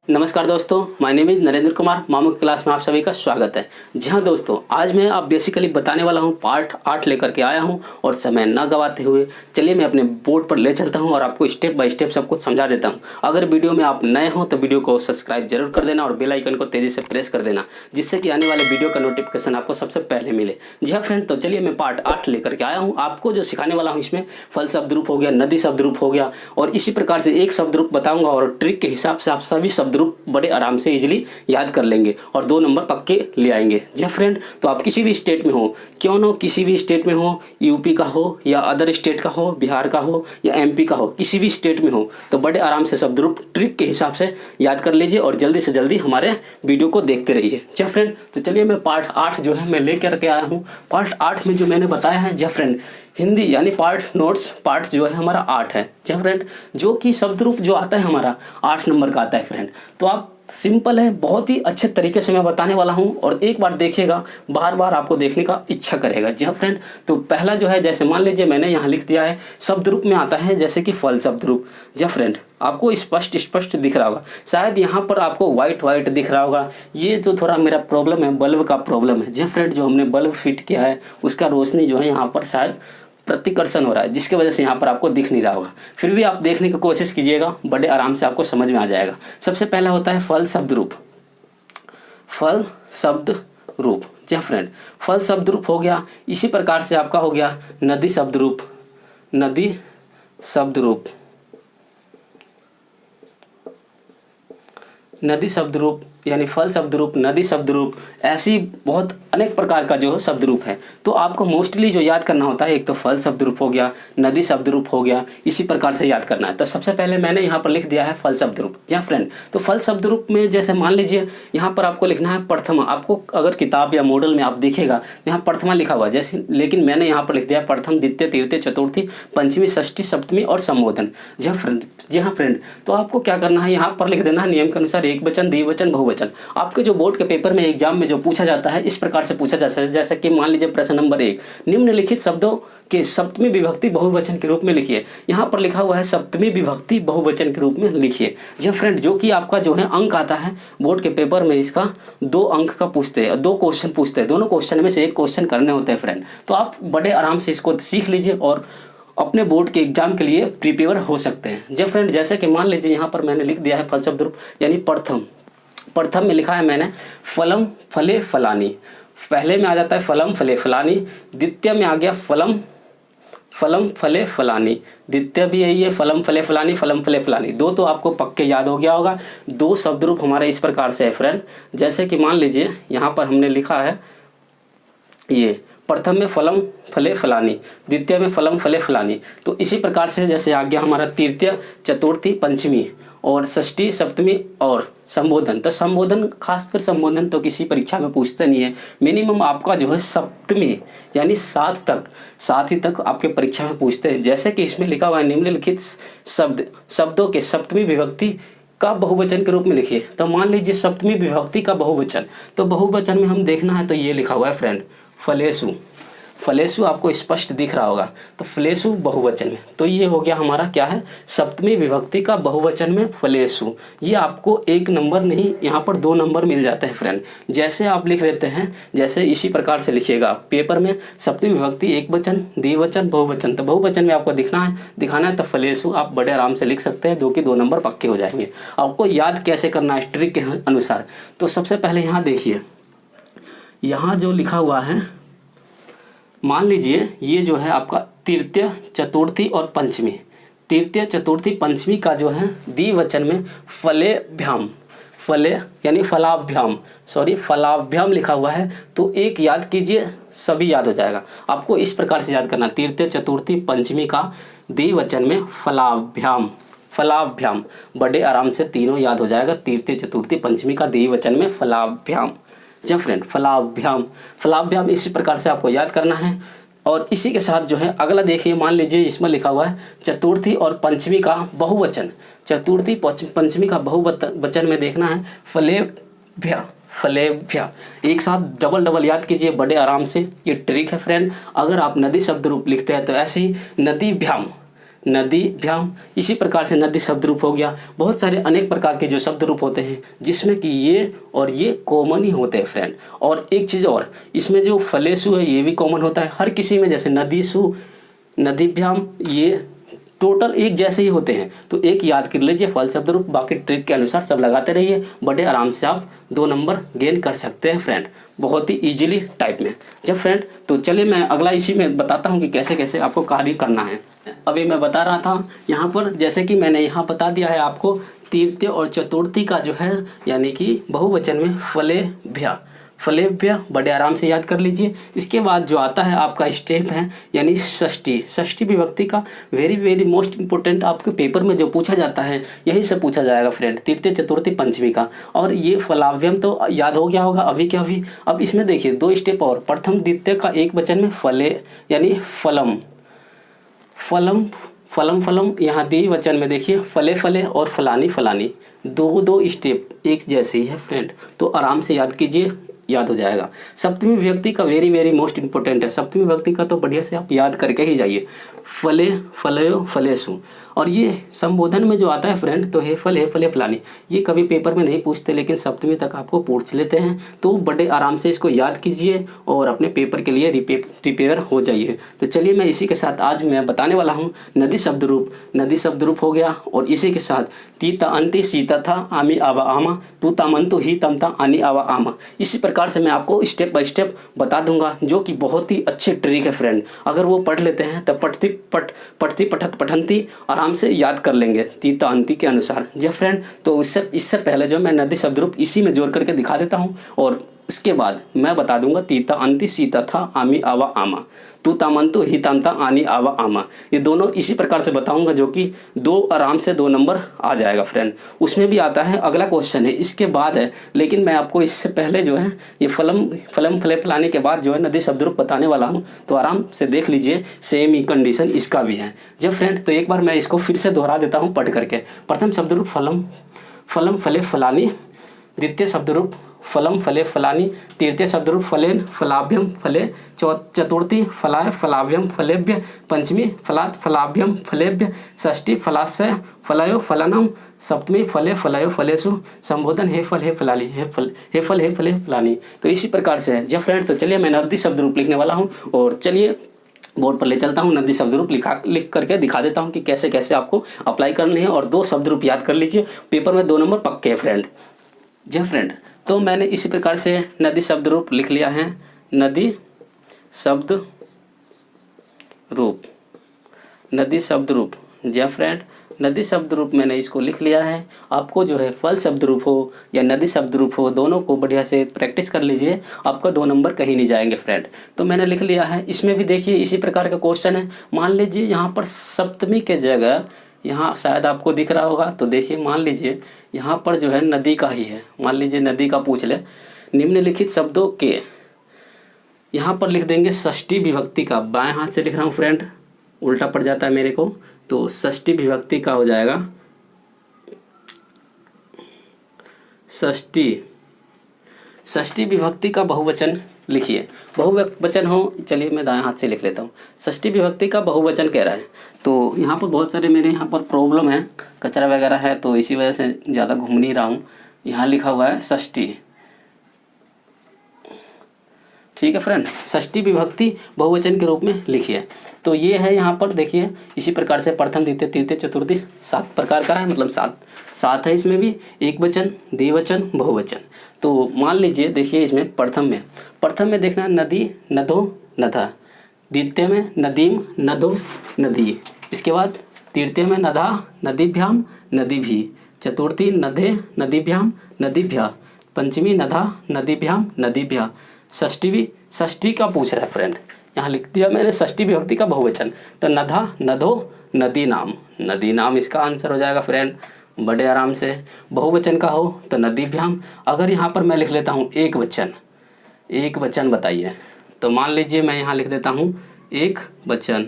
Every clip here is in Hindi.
नमस्कार दोस्तों, my name is Narendra Kumar. मामू की क्लास में आप सभी का स्वागत है। जी हाँ दोस्तों, आज मैं आप बेसिकली बताने वाला हूँ पार्ट 8 लेकर के आया हूँ और समय ना गवाते हुए चलिए मैं अपने बोर्ड पर ले चलता हूँ और आपको स्टेप बाय स्टेप सब कुछ समझा देता हूँ। अगर वीडियो में आप नए हो तो वीडियो को सब्सक्राइब जरूर कर देना और बेल आइकन को तेज़ी से प्रेस कर देना, जिससे कि आने वाले वीडियो का नोटिफिकेशन आपको सबसे पहले मिले। जी हाँ फ्रेंड, तो चलिए मैं पार्ट 8 लेकर के आया हूँ। आपको जो सिखाने वाला हूँ इसमें फल शब्द रूप हो गया, नदी शब्द रूप हो गया और इसी प्रकार से एक शब्द रूप बताऊँगा और ट्रिक के हिसाब से आप सभी शब्द रूप बड़े आराम से इजीली याद कर लेंगे और 2 नंबर पक्के ले आएंगे। जी फ्रेंड, तो आप किसी भी स्टेट में हो, क्यों ना किसी भी स्टेट में हो, यूपी का हो या अदर स्टेट का हो, बिहार का हो या एमपी का हो, किसी भी स्टेट में हो तो बड़े आराम से शब्द रूप ट्रिक के हिसाब से याद कर लीजिए और जल्दी से जल्दी हमारे वीडियो को देखते रहिए। जी फ्रेंड, तो चलिए मैं पार्ट 8 जो है मैं लेकर के आया हूँ। पार्ट 8 में जो मैंने बताया है जी फ्रेंड, हिंदी यानी पार्ट्स जो है हमारा 8 है। जी फ्रेंड, जो कि शब्द रूप जो आता है हमारा 8 नंबर का आता है फ्रेंड। तो आप सिंपल है, बहुत ही अच्छे तरीके से मैं बताने वाला हूं और एक बार देखिएगा, बार बार आपको देखने का इच्छा करेगा। जी हाँ फ्रेंड, तो पहला जो है जैसे मान लीजिए मैंने यहाँ लिख दिया है, शब्द रूप में आता है जैसे कि फल शब्द रूप। जी हाँ फ्रेंड, आपको स्पष्ट दिख रहा होगा, शायद यहाँ पर आपको वाइट दिख रहा होगा। ये जो थोड़ा मेरा प्रॉब्लम है, बल्ब का प्रॉब्लम है। जी हाँ फ्रेंड, जो हमने बल्ब फिट किया है उसका रोशनी जो है यहाँ पर शायद प्रतिकर्षण हो रहा है, जिसकी वजह से यहाँ पर आपको दिख नहीं रहा होगा। फिर भी आप देखने की कोशिश कीजिएगा, बड़े आराम से आपको समझ में आ जाएगा। सबसे पहला होता है फल शब्द रूप। फल शब्द रूप, जी फ्रेंड, फल शब्द रूप हो गया। इसी प्रकार से आपका हो गया नदी शब्द रूप। नदी शब्द रूप, नदी शब्द रूप यानी फल शब्द रूप, नदी शब्द रूप, ऐसी बहुत अनेक प्रकार का जो शब्द रूप है। तो आपको मोस्टली जो याद करना होता है, एक तो फल शब्द रूप हो गया, नदी शब्द रूप हो गया, इसी प्रकार से याद करना है। तो सबसे पहले मैंने यहाँ पर लिख दिया है फल शब्द रूप। जी फ्रेंड, तो फल शब्द रूप में जैसे मान लीजिए यहाँ पर आपको लिखना है प्रथमा। आपको अगर किताब या मॉडल में आप देखिएगा यहाँ प्रथमा लिखा हुआ जैसे, लेकिन मैंने यहाँ पर लिख दिया प्रथम, द्वितीय, तृतीय, चतुर्थी, पंचमी, षष्ठी, सप्तमी और संबोधन। जी हाँ फ्रेंड, तो आपको क्या करना है, यहाँ पर लिख देना है नियम के अनुसार एक वचन, द्विवचन, बहुवचन। आपके जो बोर्ड के पेपर में एग्जाम में जो पूछा जाता है इस प्रकार से पूछा जाता है, जैसा कि मान लीजिए प्रश्न नंबर 1, निम्नलिखित शब्दों के सप्तमी विभक्ति बहुवचन के रूप में लिखिए। यहाँ पर लिखा हुआ है सप्तमी विभक्ति बहुवचन के रूप में लिखिए। जी फ्रेंड, जो कि आपका जो है अंक आता है बोर्ड के पेपर में, इसका 2 अंक का पूछते हैं, 2 क्वेश्चन पूछते हैं, दोनों क्वेश्चन में से एक क्वेश्चन करने होते हैं फ्रेंड। तो आप बड़े आराम से इसको सीख लीजिए और अपने बोर्ड के एग्जाम के लिए प्रिपेयर हो सकते हैं। जी फ्रेंड, जैसे कि मान लीजिए यहाँ पर मैंने लिख दिया है फल शब्द रूप यानी प्रथम में लिखा है मैंने फलम फले फलानी। पहले में आ जाता है फलम फले फलानी, द्वितीय में आ गया फलम फले फलानी, द्वितीय भी यही है फलम फले फलानी, फलम फले फलानी। 2 तो आपको पक्के याद हो गया होगा। 2 शब्द रूप हमारे इस प्रकार से है फ्रेंड, जैसे कि मान लीजिए यहाँ पर हमने लिखा है ये प्रथम में फलम फले फलानी, द्वितीय में फलम फले फलानी। तो इसी प्रकार से जैसे आ गया हमारा तृतीय, चतुर्थी, पंचमी और षष्ठी, सप्तमी और संबोधन। तो संबोधन, खासकर संबोधन तो किसी परीक्षा में पूछते नहीं है। मिनिमम आपका जो है सप्तमी यानी 7 ही तक आपके परीक्षा में पूछते हैं। जैसे कि इसमें लिखा हुआ है निम्नलिखित शब्दों के सप्तमी विभक्ति का बहुवचन के रूप में लिखिए। तो मान लीजिए सप्तमी विभक्ति का बहुवचन, तो बहुवचन में हम देखना है तो ये लिखा हुआ है फ्रेंड फलेसु। फलेसु आपको स्पष्ट दिख रहा होगा, तो फलेसु बहुवचन में। तो ये हो गया हमारा क्या है, सप्तमी विभक्ति का बहुवचन में फलेसु। ये आपको 1 नंबर नहीं, यहाँ पर 2 नंबर मिल जाते हैं फ्रेंड। जैसे आप लिख लेते हैं, जैसे इसी प्रकार से लिखिएगा पेपर में सप्तमी विभक्ति एक वचन, द्विवचन, बहुवचन। तो बहुवचन में आपको दिखाना है तो फलेसु आप बड़े आराम से लिख सकते हैं, 2 के 2 नंबर पक्के हो जाएंगे। आपको याद कैसे करना है ट्रिक के अनुसार, तो सबसे पहले यहाँ देखिए, यहाँ जो लिखा हुआ है, मान लीजिए ये जो है आपका तृतीय, चतुर्थी और पंचमी। तृतीय, चतुर्थी, पंचमी का जो है द्विवचन में फलेभ्याम, फले यानी फलाभ्याम लिखा हुआ है। तो एक याद कीजिए, सभी याद हो जाएगा। आपको इस प्रकार से याद करना, तृतीय, चतुर्थी, पंचमी का द्विवचन में फलाभ्याम, बड़े आराम से तीनों याद हो जाएगा। तृतीय, चतुर्थी, पंचमी का द्विवचन में फलाभ्याम। जब फ्रेंड फलाभ्याम इसी प्रकार से आपको याद करना है। और इसी के साथ जो है अगला देखिए, मान लीजिए इसमें लिखा हुआ है चतुर्थी और पंचमी का बहुवचन। चतुर्थी पंचमी का बहुवचन में देखना है फलेभ्या। एक साथ डबल याद कीजिए बड़े आराम से, ये ट्रिक है फ्रेंड। अगर आप नदी शब्द रूप लिखते हैं तो ऐसे ही नदीभ्याम, इसी प्रकार से नदी शब्द रूप हो गया। बहुत सारे अनेक प्रकार के जो शब्द रूप होते हैं जिसमें कि ये और ये कॉमन ही होते हैं फ्रेंड। और एक चीज़ और, इसमें जो फलेसु है ये भी कॉमन होता है हर किसी में, जैसे नदीसु, नदीभ्याम, ये टोटल एक जैसे ही होते हैं। तो एक याद कर लीजिए फल शब्द रूप, बाकी ट्रिक के अनुसार सब लगाते रहिए, बड़े आराम से आप 2 नंबर गेन कर सकते हैं फ्रेंड, बहुत ही इजीली टाइप में। जब फ्रेंड तो चलिए मैं अगला इसी में बताता हूँ कि कैसे कैसे आपको कार्य करना है। अभी मैं बता रहा था यहाँ पर, जैसे कि मैंने यहाँ बता दिया है आपको, तृतीय और चतुर्थी का जो है यानी कि बहुवचन में फलेभ्य, फलेभ्य बड़े आराम से याद कर लीजिए। इसके बाद जो आता है आपका स्टेप है यानी षष्ठी, षष्ठी विभक्ति का वेरी वेरी मोस्ट इंपॉर्टेंट, आपके पेपर में जो पूछा जाता है यही सब पूछा जाएगा फ्रेंड, तृतीय चतुर्थी पंचमी का। और ये फलाभ्यम तो याद हो गया होगा अभी के अभी। अब इसमें देखिए 2 स्टेप और, प्रथम द्वितीय का एक वचन में फले यानी फलम, फलम फलम फलम, यहाँ द्विवचन में देखिए फले फले और फलानी फलानी, 2 स्टेप एक जैसे ही है फ्रेंड, तो आराम से याद कीजिए, याद हो जाएगा। सप्तमी विभक्ति का वेरी वेरी मोस्ट इंपॉर्टेंट है, सप्तमी विभक्ति का तो बढ़िया से आप याद करके ही जाइए, फले फलयो फलेसु। और ये संबोधन में जो आता है फ्रेंड तो हे फल हे फले फलानी, ये कभी पेपर में नहीं पूछते लेकिन सप्तमी तक आपको पूछ लेते हैं, तो बड़े आराम से इसको याद कीजिए और अपने पेपर के लिए प्रिपेयर हो जाइए। तो चलिए मैं इसी के साथ आज मैं बताने वाला हूँ नदी शब्द रूप, नदी शब्द रूप हो गया, और इसी के साथ तीता अंति सीता था आमी आवा आमा, तू तामंतु ही तमता आनी आवा आमा, इसी प्रकार से मैं आपको स्टेप बाय स्टेप बता दूंगा, जो कि बहुत ही अच्छे ट्रिक है फ्रेंड। अगर वो पढ़ लेते हैं तब पढ़ती पठत पठंती आराम से याद कर लेंगे तीता अंति के अनुसार। जी फ्रेंड, तो इससे पहले जो मैं नदी शब्द रूप इसी में जोड़ करके दिखा देता हूँ, और उसके बाद मैं बता दूंगा तीता अंति सीता था आमी आवा आमा, तू तामंतु ही तामता आनी आवा आमा, ये दोनों इसी प्रकार से बताऊंगा, जो कि 2 आराम से 2 नंबर आ जाएगा फ्रेंड। उसमें भी आता है, अगला क्वेश्चन है इसके बाद है, लेकिन मैं आपको इससे पहले जो है ये फलम फले फलाने के बाद जो है नदी शब्द रूप बताने वाला हूँ, तो आराम से देख लीजिए, सेम ही कंडीशन इसका भी है। जब फ्रेंड तो एक बार मैं इसको फिर से दोहरा देता हूँ पढ़ करके। प्रथम शब्द रूप फलम फले फलानी, द्वितीय शब्द रूप फलम फले फलानी, तृतीय शब्द रूप फलेन फलाभ्यम फले, चतुर्थी फलाय फलाभ्यम फलेभ्य, पंचमी फलात फलाभ्यम फलेभ्य, षष्ठी फलाशय फलयो फलनम, सप्तमी फले फलयो फलेसु, संबोधन हे फल हे फलाली, हे फल हे फले फलानी। तो इसी प्रकार से है। जब फ्रेंड तो चलिए मैं नदी शब्द रूप लिखने वाला हूँ, और चलिए बोर्ड पर ले चलता हूँ, नदी शब्द रूप लिख करके दिखा देता हूँ कि कैसे कैसे आपको अप्लाई करनी है, और 2 शब्द रूप याद कर लीजिए, पेपर में 2 नंबर पक्के हैं फ्रेंड। जी फ्रेंड, तो मैंने इसी प्रकार से नदी शब्द रूप लिख लिया है, नदी शब्द रूप, नदी शब्द रूप। जी फ्रेंड, नदी शब्द रूप मैंने इसको लिख लिया है। आपको जो है फल शब्द रूप हो या नदी शब्द रूप हो, दोनों को बढ़िया से प्रैक्टिस कर लीजिए, आपका 2 नंबर कहीं नहीं जाएंगे फ्रेंड। तो मैंने लिख लिया है। इसमें भी देखिए इसी प्रकार का क्वेश्चन है। मान लीजिए यहाँ पर सप्तमी के जगह, यहाँ शायद आपको दिख रहा होगा, तो देखिए मान लीजिए यहाँ पर जो है नदी का ही है, मान लीजिए नदी का पूछ ले, निम्नलिखित शब्दों के यहाँ पर लिख देंगे षष्ठी विभक्ति का, बाएं हाथ से लिख रहा हूँ फ्रेंड, उल्टा पड़ जाता है मेरे को, तो षष्ठी विभक्ति का हो जाएगा षष्ठी विभक्ति का बहुवचन लिखिए, बहुवचन हो। चलिए मैं दाएं हाथ से लिख लेता हूँ, षष्ठी विभक्ति का बहुवचन कह रहा है। तो यहाँ पर बहुत सारे मेरे यहाँ पर प्रॉब्लम है, कचरा वगैरह है, तो इसी वजह से ज़्यादा घूम नहीं रहा हूँ। यहाँ लिखा हुआ है षष्ठी, ठीक है फ्रेंड, षष्ठी विभक्ति बहुवचन के रूप में लिखिए। तो ये है यहाँ पर देखिए, इसी प्रकार से प्रथम द्वितीय तृतीय चतुर्थी 7 प्रकार का है, मतलब 7 है इसमें भी, एक वचन द्विवचन बहुवचन। तो मान लीजिए देखिए इसमें प्रथम में देखना नदी नदो नदा, द्वितीय में नदीम नदो नदी, इसके बाद तृतीय में नदा नदीभ्याम नदीभी, चतुर्थी नदे नदीभ्याम नदीभ्या, पंचमी नदा नदीभ्याम नदीभ्या, षष्ठी का पूछ रहा है फ्रेंड, यहाँ लिख दिया मैंने षष्ठी विभक्ति का बहुवचन, तो नधा नदो नदी नाम इसका आंसर हो जाएगा फ्रेंड, बड़े आराम से। बहुवचन का हो तो नदीभ्याम। अगर यहाँ पर मैं लिख लेता हूँ एक वचन बताइए, तो मान लीजिए मैं यहाँ लिख देता हूँ एक वचन।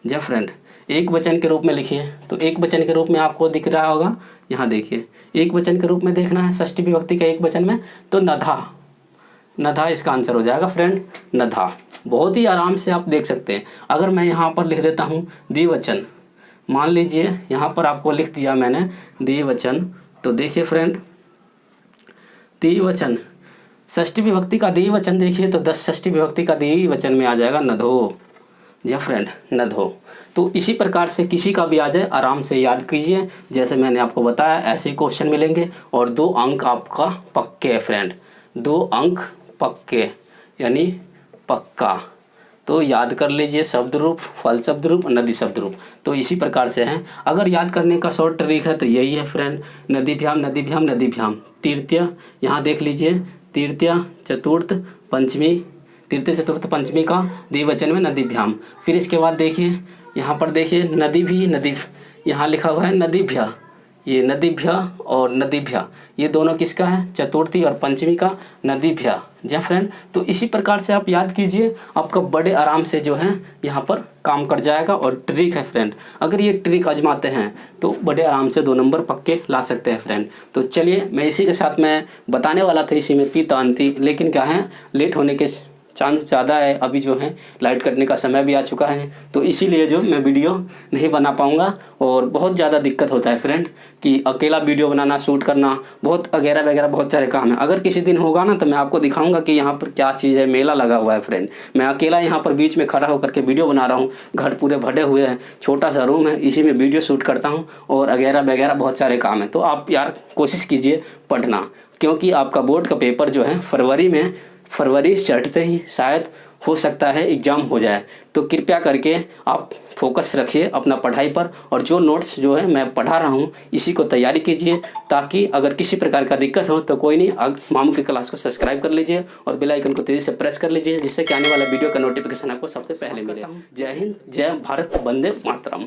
जब फ्रेंड एक वचन के रूप में लिखिए, तो एक वचन के रूप में आपको दिख रहा होगा, यहाँ देखिए एक वचन के रूप में देखना है षष्ठी विभक्ति का एक वचन में, तो नधा इसका आंसर हो जाएगा फ्रेंड, नधा। बहुत ही आराम से आप देख सकते हैं। अगर मैं यहाँ पर लिख देता हूँ द्विवचन, मान लीजिए यहाँ पर आपको लिख दिया मैंने द्विवचन, तो देखिए फ्रेंड, द्विवचन षष्ठी विभक्ति का द्विवचन देखिए तो 10 षष्ठी विभक्ति का द्विवचन में आ जाएगा नधो। जी फ्रेंड, नधो। तो इसी प्रकार से किसी का भी आ जाए आराम से याद कीजिए, जैसे मैंने आपको बताया ऐसे क्वेश्चन मिलेंगे। और 2 अंक आपका पक्के है फ्रेंड, 2 अंक पक्के यानी पक्का। तो याद कर लीजिए शब्द रूप, फल शब्द रूप, नदी शब्द रूप। तो इसी प्रकार से हैं। अगर याद करने का शॉर्ट ट्रिक है तो यही है फ्रेंड, नदीभ्याम नदीभ्याम नदीभ्याम। तृतीय, यहाँ देख लीजिए, तृतीय चतुर्थ पंचमी, तृतीय चतुर्थ पंचमी का द्विवचन में नदीभ्याम। फिर इसके बाद देखिए यहाँ पर देखिए नदी भी, नदी यहाँ लिखा हुआ है नदीभ्या, ये नदीभ्या और नदीभ्या ये दोनों किसका है, चतुर्थी और पंचमी का नदीभ्या। जी फ्रेंड, तो इसी प्रकार से आप याद कीजिए, आपका बड़े आराम से जो है यहाँ पर काम कर जाएगा। और ट्रिक है फ्रेंड, अगर ये ट्रिक आजमाते हैं तो बड़े आराम से 2 नंबर पक्के ला सकते हैं फ्रेंड। तो चलिए, मैं इसी के साथ मैं बताने वाला था इसी में तीतांती, लेकिन क्या है लेट होने के चांस ज़्यादा है। अभी जो है लाइट कटने का समय भी आ चुका है, तो इसीलिए जो मैं वीडियो नहीं बना पाऊँगा। और बहुत ज़्यादा दिक्कत होता है फ्रेंड कि अकेला वीडियो बनाना, शूट करना, बहुत वगैरह वगैरह बहुत सारे काम है। अगर किसी दिन होगा ना तो मैं आपको दिखाऊंगा कि यहाँ पर क्या चीज़ है। मेला लगा हुआ है फ्रेंड, मैं अकेला यहाँ पर बीच में खड़ा होकर के वीडियो बना रहा हूँ। घर पूरे भरे हुए हैं, छोटा सा रूम है, इसी में वीडियो शूट करता हूँ और वगैरह वगैरह बहुत सारे काम है। तो आप यार कोशिश कीजिए पढ़ना, क्योंकि आपका बोर्ड का पेपर जो है फरवरी चढ़ते ही शायद हो सकता है एग्ज़ाम हो जाए। तो कृपया करके आप फोकस रखिए अपना पढ़ाई पर, और जो नोट्स जो है मैं पढ़ा रहा हूँ इसी को तैयारी कीजिए, ताकि अगर किसी प्रकार का दिक्कत हो तो कोई नहीं, मामू की क्लास को सब्सक्राइब कर लीजिए और बेल आइकन को तेज़ी से प्रेस कर लीजिए, जिससे कि आने वाला वीडियो का नोटिफिकेशन आपको सबसे पहले मिले। जय हिंद, जय भारत, वंदे मातरम।